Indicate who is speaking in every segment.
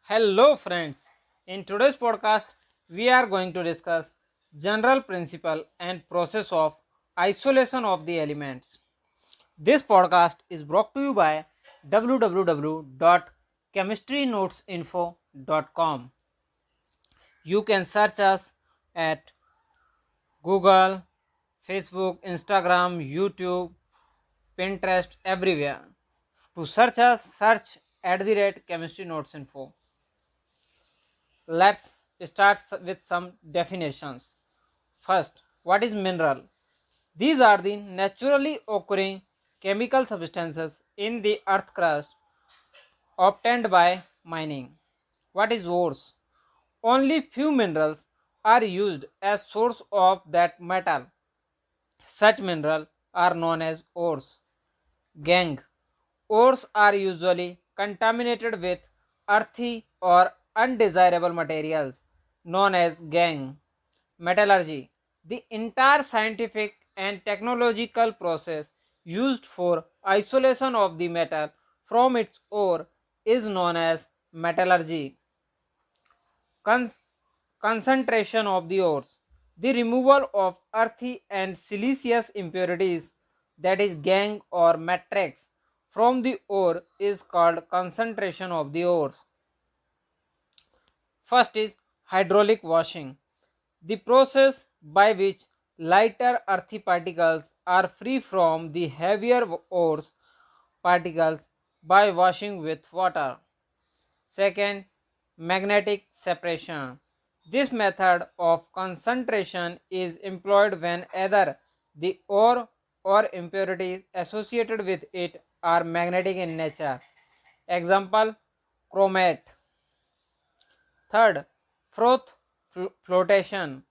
Speaker 1: Hello friends, in today's podcast we are going to discuss general principle and process of isolation of the elements. This podcast is brought to you by www.chemistrynotesinfo.com. You can search us at Google, Facebook, Instagram, YouTube, Pinterest, everywhere. To search us, search @chemistrynotesinfo. Let's start with some definitions. First, what is mineral? These are the naturally occurring chemical substances in the earth crust obtained by mining. What is ores? Only few minerals are used as source of that metal. Such minerals are known as ores. Gangue. Ores are usually contaminated with earthy or undesirable materials known as gangue. Metallurgy. The entire scientific and technological process used for isolation of the metal from its ore is known as metallurgy. Concentration of the ores. The removal of earthy and siliceous impurities, that is gangue or matrix, from the ore is called concentration of the ores. First is hydraulic washing. The process by which lighter earthy particles are free from the heavier ores particles by washing with water. Second, magnetic separation. This method of concentration is employed when either the ore or impurities associated with it are magnetic in nature. Example, chromate. Third, froth flotation.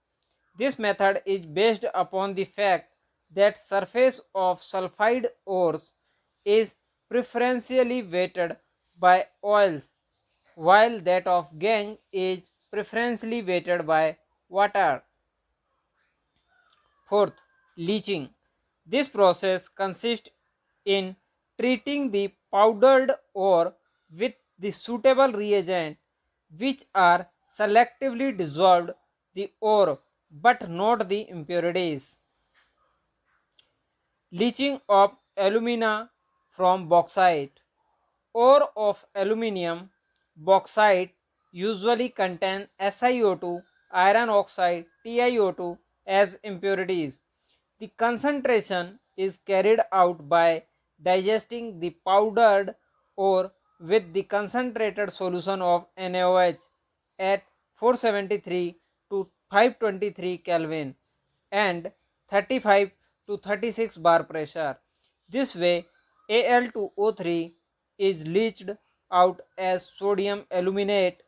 Speaker 1: This method is based upon the fact that surface of sulfide ores is preferentially weighted by oils, while that of gangue is preferentially weighted by water. Fourth, leaching. This process consists in treating the powdered ore with the suitable reagent which are selectively dissolved the ore but not the impurities. Leaching of alumina from bauxite. Ore of aluminium bauxite usually contain SiO2, iron oxide, TiO2 as impurities. The concentration is carried out by digesting the powdered ore with the concentrated solution of NaOH at 473 to 523 Kelvin and 35 to 36 bar pressure. This way, Al2O3 is leached out as sodium aluminate,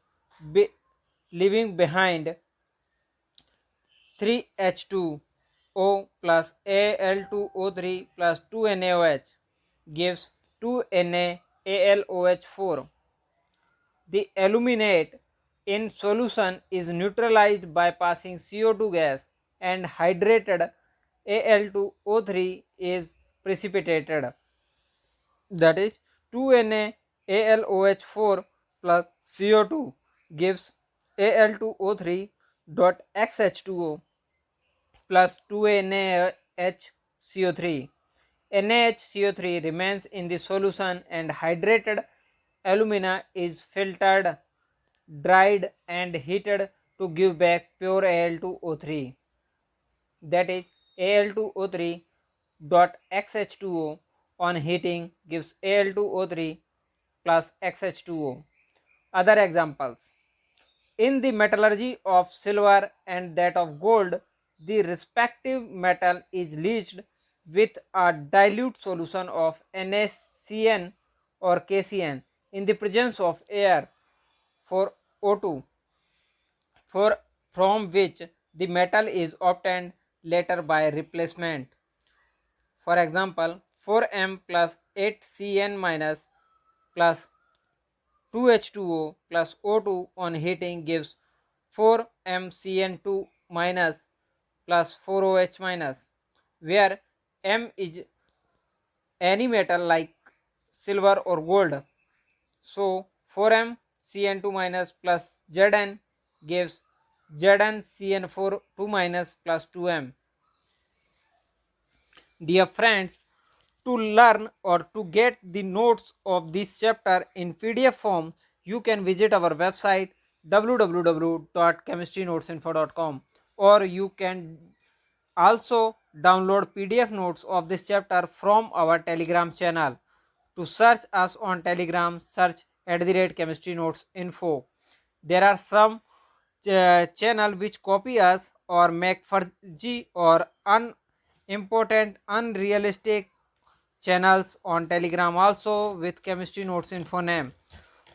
Speaker 1: leaving behind 3H2O plus Al2O3 plus 2NaOH gives 2NaAlOH4. The aluminate in solution is neutralized by passing CO2 gas and hydrated Al2O3 is precipitated. That is 2NaAlOH4 plus CO2 gives Al2O3 dot XH2O plus 2NaHCO3. NaHCO3 remains in the solution and hydrated alumina is filtered, dried and heated to give back pure Al2O3. That is Al2O3 dot XH2O on heating gives Al2O3 plus XH2O. Other examples. In the metallurgy of silver and that of gold, the respective metal is leached with a dilute solution of NaCN or KCN in the presence of air for O2, from which the metal is obtained later by replacement. For example, 4M plus 8CN minus plus 2H2O plus O2 on heating gives 4MCN2 minus plus 4OH minus, where M is any metal like silver or gold. So 4M Cn2 minus plus Zn gives Zn Cn4 2 minus plus 2m. Dear friends, to learn or to get the notes of this chapter in PDF form, you can visit our website www.chemistrynoteinfo.com, or you can also download PDF notes of this chapter from our Telegram channel. To search us on Telegram, search @chemistry_notes_info. There are some channel which copy us or make fuzzy or unimportant, unrealistic channels on Telegram also with chemistry notes info name.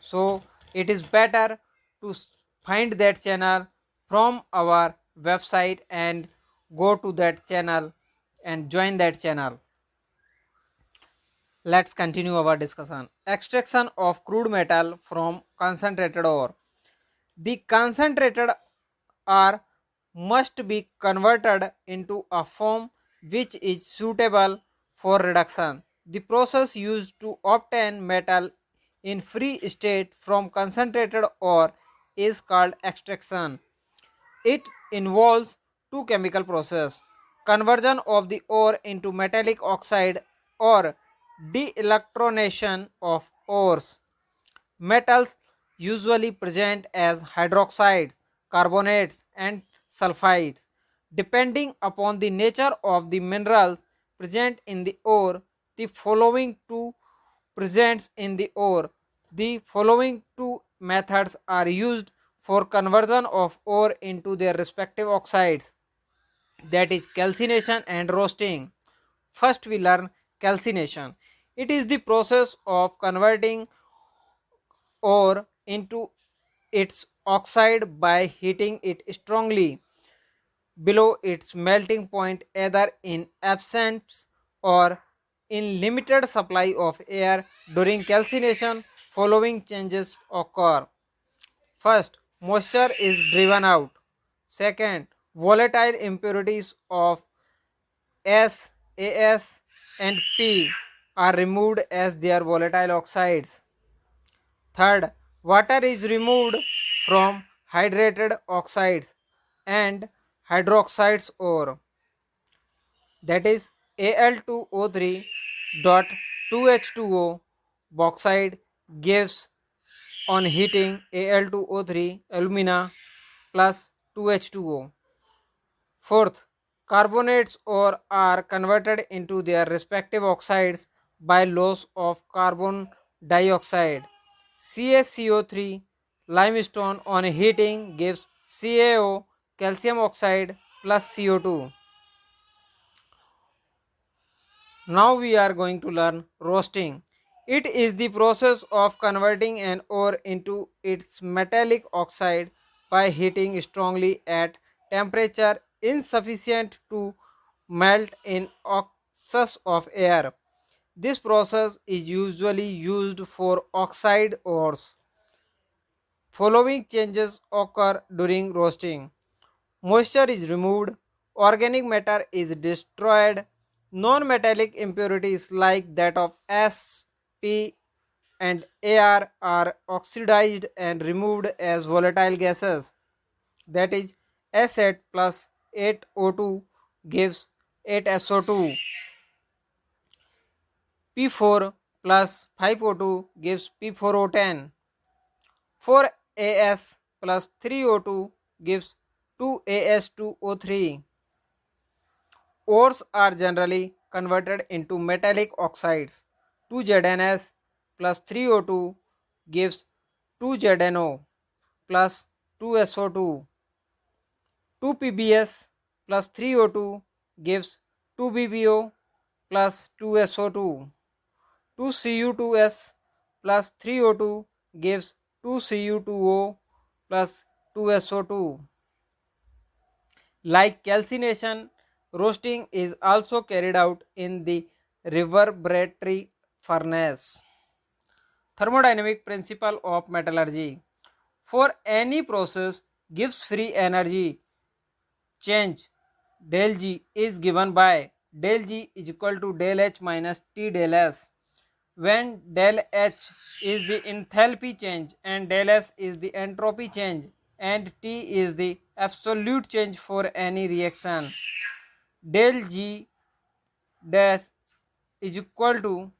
Speaker 1: So it is better to find that channel from our website and go to that channel and join that channel. Let's continue our discussion. Extraction of crude metal from concentrated ore. The concentrated ore must be converted into a form which is suitable for reduction. The process used to obtain metal in free state from concentrated ore is called extraction. It involves two chemical processes: conversion of the ore into metallic oxide or de-electronation of ores. Metals usually present as hydroxides, carbonates, and sulfides. Depending upon the nature of the minerals present in the ore, the following two presents in the ore. The following two methods are used for conversion of ore into their respective oxides, that is calcination and roasting. First we learn calcination. It is the process of converting ore into its oxide by heating it strongly below its melting point, either in absence or in limited supply of air. During calcination, following changes occur: first, moisture is driven out; second, volatile impurities of S, As, and P are removed as their volatile oxides; third, water is removed from hydrated oxides and hydroxides ore, that is Al2O3 dot 2H2O. Bauxite gives on heating Al2O3 alumina plus 2H2O. Fourth, carbonates ore are converted into their respective oxides by loss of carbon dioxide. CaCO3 limestone on heating gives CaO calcium oxide plus CO2. Now we are going to learn roasting. It is the process of converting an ore into its metallic oxide by heating strongly at temperature insufficient to melt in excess of air. This process is usually used for oxide ores. Following changes occur during roasting: moisture is removed, organic matter is destroyed, non-metallic impurities like that of S, P, and Ar are oxidized and removed as volatile gases, that is S8 plus 8O2 gives 8SO2, P4 plus 5O2 gives P4O10, 4As plus 3O2 gives 2As2O3. Ores are generally converted into metallic oxides. 2ZnS plus 3O2 gives 2ZnO plus 2SO2. 2PbS plus 3O2 gives 2BbO plus 2SO2. 2Cu2S plus 3O2 gives 2Cu2O plus 2SO2. Like calcination, roasting is also carried out in the reverberatory furnace. Thermodynamic principle of metallurgy. For any process gives free energy change, del G is given by del G is equal to del H minus T del S. when del H is the enthalpy change and del S is the entropy change and T is the absolute change for any reaction. Del G dash is equal to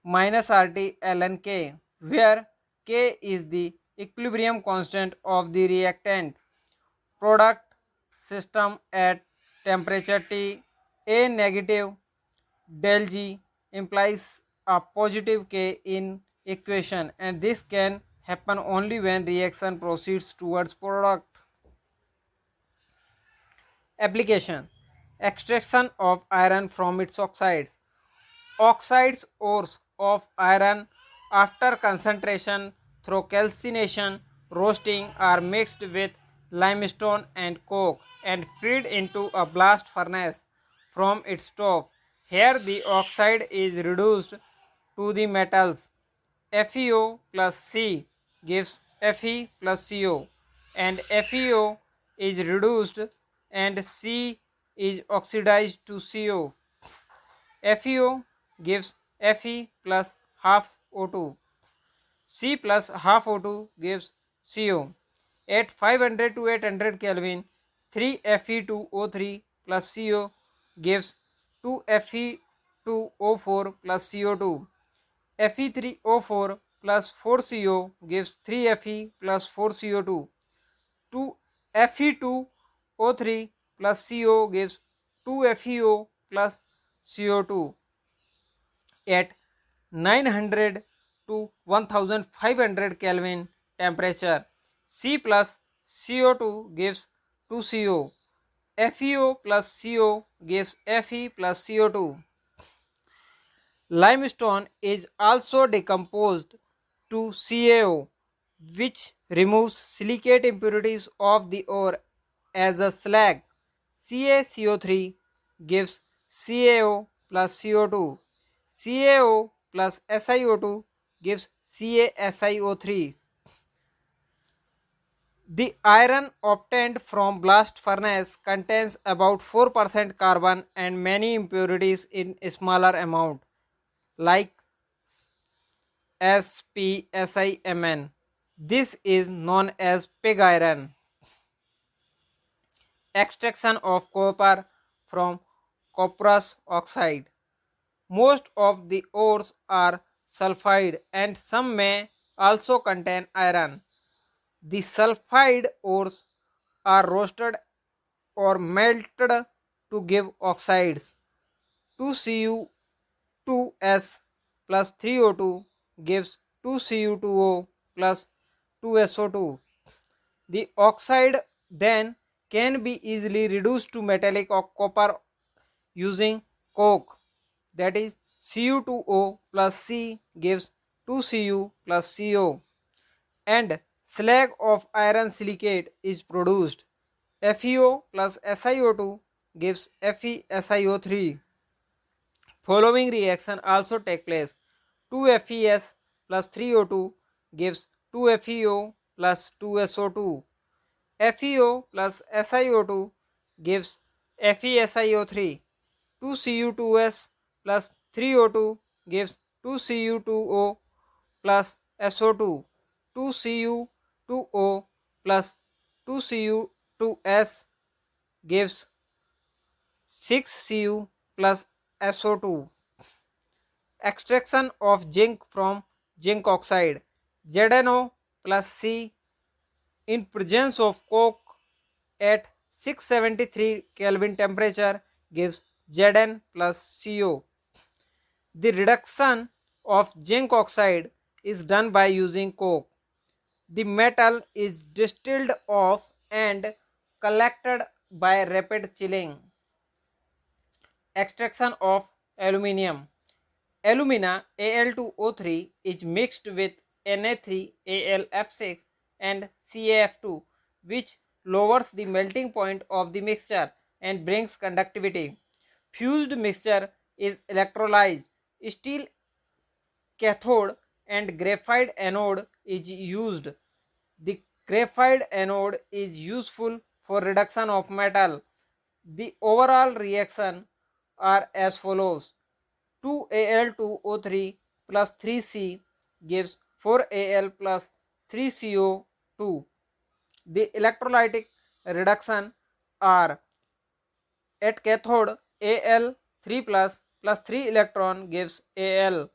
Speaker 1: minus RT ln K, where K is the equilibrium constant of the reactant product system at temperature T. A negative del G implies a positive K in equation, and this can happen only when reaction proceeds towards product. Application: extraction of iron from its oxides. Oxides ores of iron after concentration through calcination roasting are mixed with limestone and coke and feed into a blast furnace from its top. Here the oxide is reduced to the metals. FeO plus C gives Fe plus CO, and FeO is reduced and C is oxidized to CO. FeO gives Fe plus half O2. C plus half O2 gives CO. At 500 to 800 Kelvin, 3 Fe2O3 plus CO gives 2 Fe2O4 plus CO2. Fe3O4 plus 4CO gives 3 Fe plus 4CO2. 2 Fe2O3 plus CO gives 2 FeO plus CO2. At 900 to 1500 Kelvin temperature, C plus CO2 gives 2CO. FeO plus CO gives Fe plus CO2. Limestone is also decomposed to CaO, which removes silicate impurities of the ore as a slag. CaCO3 gives CaO plus CO2. CaO plus SiO2 gives CaSiO3. The iron obtained from blast furnace contains about 4% carbon and many impurities in smaller amount like SpSiMn. This is known as pig iron. Extraction of copper from cuprous oxide. Most of the ores are sulfide and some may also contain iron. The sulfide ores are roasted or melted to give oxides. 2Cu2S plus 3O2 gives 2Cu2O plus 2SO2. The oxide then can be easily reduced to metallic copper using coke, that is Cu2O plus C gives 2Cu plus CO, and slag of iron silicate is produced. FeO plus SiO2 gives FeSiO3. Following reaction also take place. 2FeS plus 3O2 gives 2FeO plus 2SO2. FeO plus SiO2 gives FeSiO3. 2Cu2S plus 3O2 gives 2Cu2O plus SO2. 2Cu2O plus 2Cu2S gives 6Cu plus SO2. Extraction of zinc from zinc oxide. ZnO plus C in presence of coke at 673 Kelvin temperature gives Zn plus Co. The reduction of zinc oxide is done by using coke. The metal is distilled off and collected by rapid chilling. Extraction of aluminium. Alumina Al2O3 is mixed with Na3Alf6 and CaF2, which lowers the melting point of the mixture and brings conductivity. Fused mixture is electrolyzed. Steel cathode and graphite anode is used. The graphite anode is useful for reduction of metal. The overall reaction are as follows: 2Al2O3 plus 3C gives 4Al plus 3CO2. The electrolytic reduction are at cathode Al 3 plus 3 electron gives Al.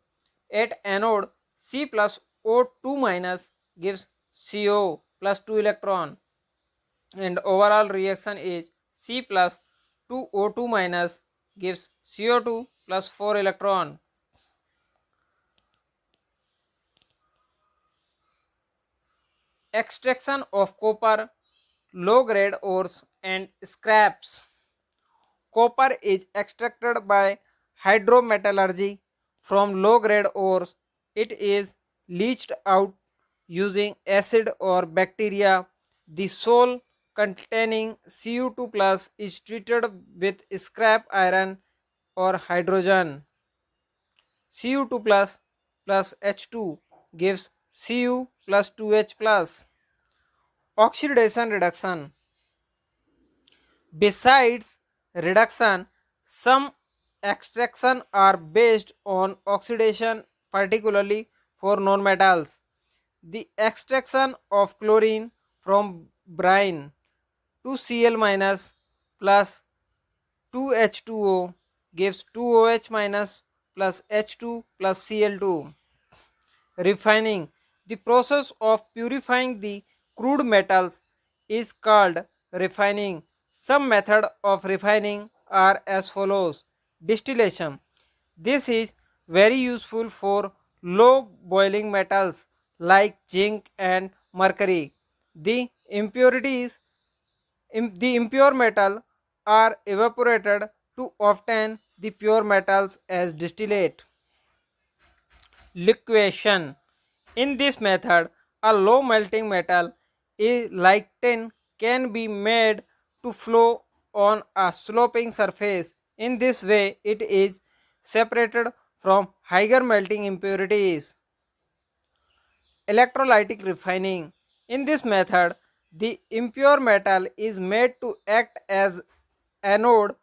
Speaker 1: At anode C plus O2 minus gives CO plus 2 electron, and overall reaction is C plus 2O2 minus gives CO2 plus 4 electron. Extraction of copper, low grade ores and scraps. Copper is extracted by hydrometallurgy from low grade ores. It is leached out using acid or bacteria. The soil containing Cu2 plus is treated with scrap iron or hydrogen. Cu2 plus H2 gives Cu plus 2H plus. Oxidation reduction. Besides reduction, some extraction are based on oxidation, particularly for nonmetals. The extraction of chlorine from brine 2Cl minus plus 2H2O gives 2OH minus plus H2 plus Cl2. Refining. The process of purifying the crude metals is called refining. Some methods of refining are as follows. Distillation. This is very useful for low boiling metals like zinc and mercury. The impurities, the impure metal are evaporated to obtain the pure metals as distillate. Liquefaction. In this method, a low melting metal like tin can be made to flow on a sloping surface. In this way, it is separated from higher melting impurities. Electrolytic refining. In this method, the impure metal is made to act as anode.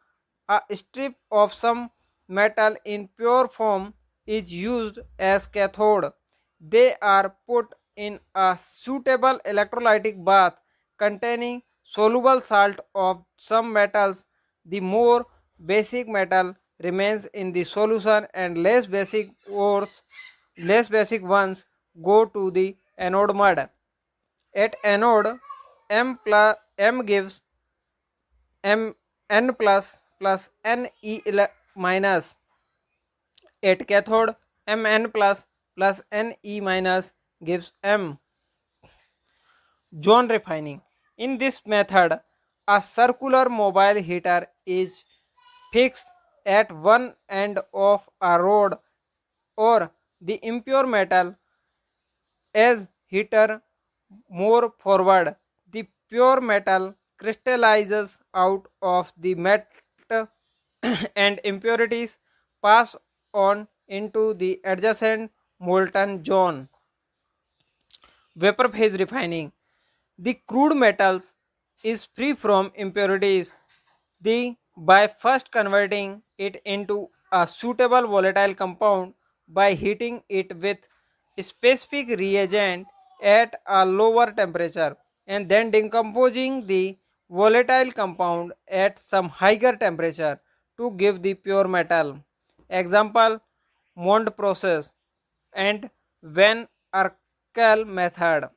Speaker 1: A strip of some metal in pure form is used as cathode. They are put in a suitable electrolytic bath containing soluble salt of some metals. The more basic metal remains in the solution and less basic ones go to the anode mud. At anode, M gives N plus Ne minus. At cathode, Mn plus Ne minus gives M. Zone refining. In this method, a circular mobile heater is fixed at one end of a rod or the impure metal. As heater more forward, the pure metal crystallizes out of the metal and impurities pass on into the adjacent molten zone. Vapor phase refining. The crude metals is free from impurities. By first converting it into a suitable volatile compound by heating it with specific reagent at a lower temperature and then decomposing the volatile compound at some higher temperature to give the pure metal. Example, Mond process and Van Arkel method.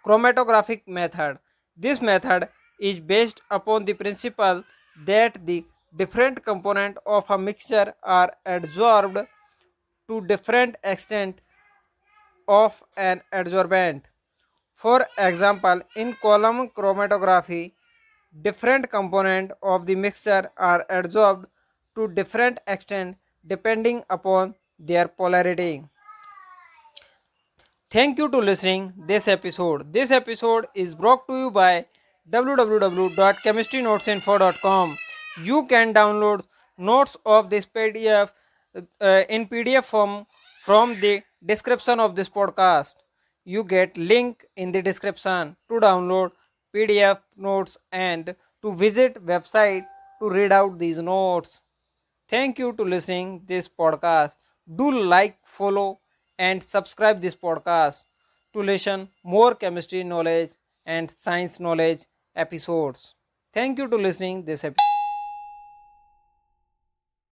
Speaker 1: Chromatographic method. This method is based upon the principle that the different components of a mixture are adsorbed to different extent of an adsorbent. For example, in column chromatography, different components of the mixture are adsorbed to different extent depending upon their polarity. Thank you to listening this episode. This episode is brought to you by www.chemistrynotesinfo.com. You can download notes of this PDF in PDF form from the description of this podcast. You get link in the description to download PDF notes and to visit website to read out these notes. Thank you to listening this podcast. Do like, follow, and subscribe this podcast to listen more chemistry knowledge and science knowledge episodes. Thank you to listening this episode.